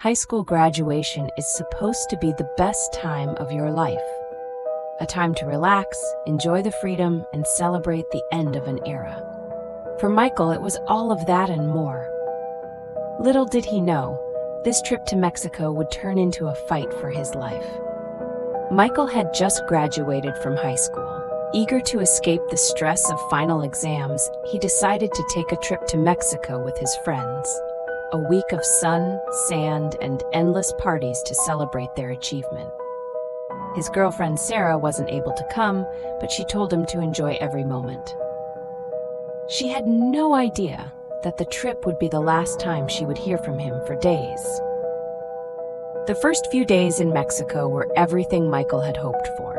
High school graduation is supposed to be the best time of your life. A time to relax, enjoy the freedom, and celebrate the end of an era. For Michael, it was all of that and more. Little did he know, this trip to Mexico would turn into a fight for his life. Michael had just graduated from high school. Eager to escape the stress of final exams, he decided to take a trip to Mexico with his friends. A week of sun, sand, and endless parties to celebrate their achievement. His girlfriend Sarah wasn't able to come, but she told him to enjoy every moment. She had no idea that the trip would be the last time she would hear from him for days. The first few days in Mexico were everything Michael had hoped for.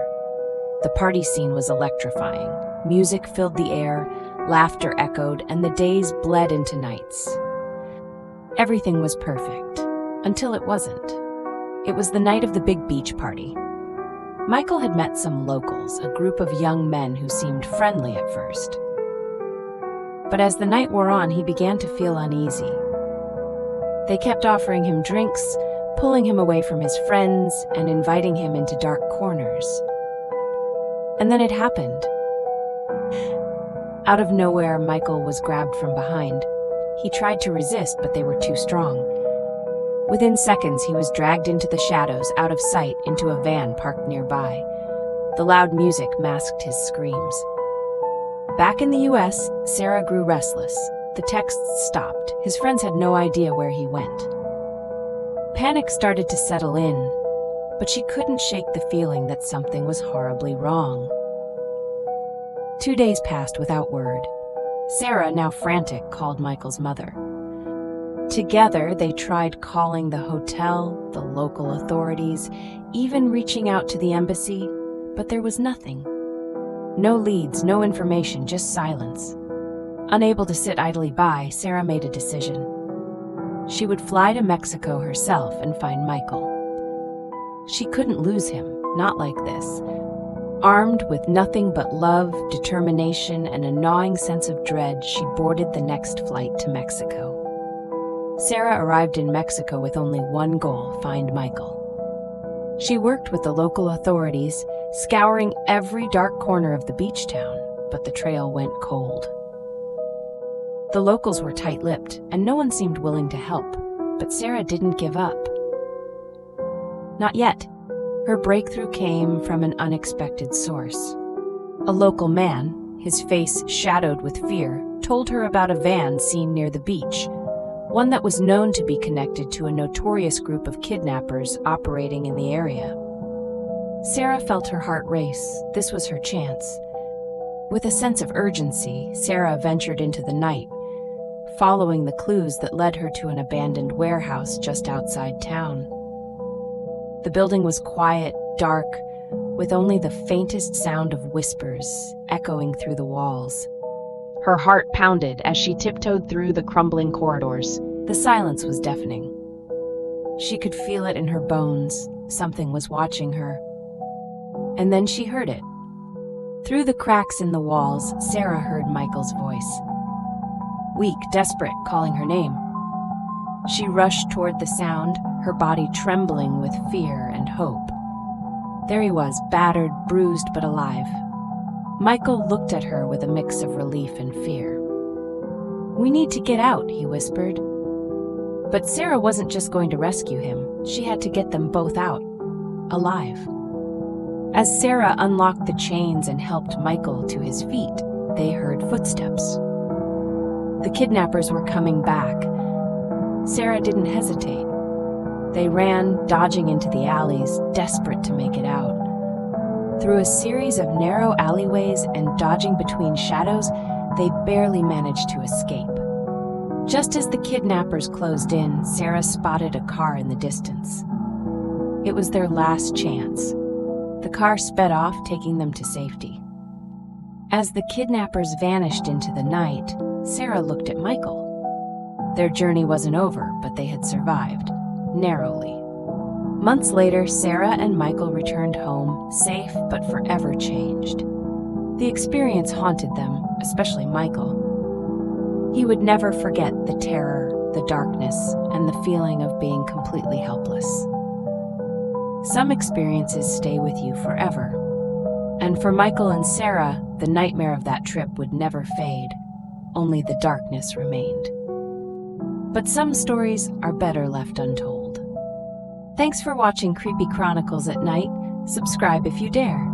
The party scene was electrifying. Music filled the air, laughter echoed, and the days bled into nights. Everything was perfect, until it wasn't. It was the night of the big beach party. Michael had met some locals, a group of young men who seemed friendly at first. But as the night wore on, he began to feel uneasy. They kept offering him drinks, pulling him away from his friends, and inviting him into dark corners. And then it happened. Out of nowhere, Michael was grabbed from behind. He tried to resist, but they were too strong. Within seconds, he was dragged into the shadows, out of sight, into a van parked nearby. The loud music masked his screams. Back in the US, Sarah grew restless. The texts stopped. His friends had no idea where he went. Panic started to settle in, but she couldn't shake the feeling that something was horribly wrong. 2 days passed without word. Sarah, now frantic, called Michael's mother. Together, they tried calling the hotel, the local authorities, even reaching out to the embassy, but there was nothing. No leads, no information, just silence. Unable to sit idly by, Sarah made a decision. She would fly to Mexico herself and find Michael. She couldn't lose him, not like this. Armed with nothing but love, determination, and a gnawing sense of dread, she boarded the next flight to Mexico. Sarah arrived in Mexico with only one goal: find Michael. She worked with the local authorities, scouring every dark corner of the beach town, but the trail went cold. The locals were tight-lipped, and no one seemed willing to help, but Sarah didn't give up. Not yet. Her breakthrough came from an unexpected source. A local man, his face shadowed with fear, told her about a van seen near the beach, one that was known to be connected to a notorious group of kidnappers operating in the area. Sarah felt her heart race. This was her chance. With a sense of urgency, Sarah ventured into the night, following the clues that led her to an abandoned warehouse just outside town. The building was quiet, dark, with only the faintest sound of whispers echoing through the walls. Her heart pounded as she tiptoed through the crumbling corridors. The silence was deafening. She could feel it in her bones. Something was watching her. And then she heard it. Through the cracks in the walls, Sarah heard Michael's voice. Weak, desperate, calling her name. She rushed toward the sound, her body trembling with fear and hope. There he was, battered, bruised, but alive. Michael looked at her with a mix of relief and fear. "We need to get out," he whispered. But Sarah wasn't just going to rescue him. She had to get them both out, alive. As Sarah unlocked the chains and helped Michael to his feet, they heard footsteps. The kidnappers were coming back. Sarah didn't hesitate. They ran, dodging into the alleys, desperate to make it out. Through a series of narrow alleyways and dodging between shadows, they barely managed to escape. Just as the kidnappers closed in, Sarah spotted a car in the distance. It was their last chance. The car sped off, taking them to safety. As the kidnappers vanished into the night, Sarah looked at Michael. Their journey wasn't over, but they had survived, narrowly. Months later, Sarah and Michael returned home, safe but forever changed. The experience haunted them, especially Michael. He would never forget the terror, the darkness, and the feeling of being completely helpless. Some experiences stay with you forever. And for Michael and Sarah, the nightmare of that trip would never fade. Only the darkness remained. But some stories are better left untold. Thanks for watching Creepy Chronicles at Night. Subscribe if you dare.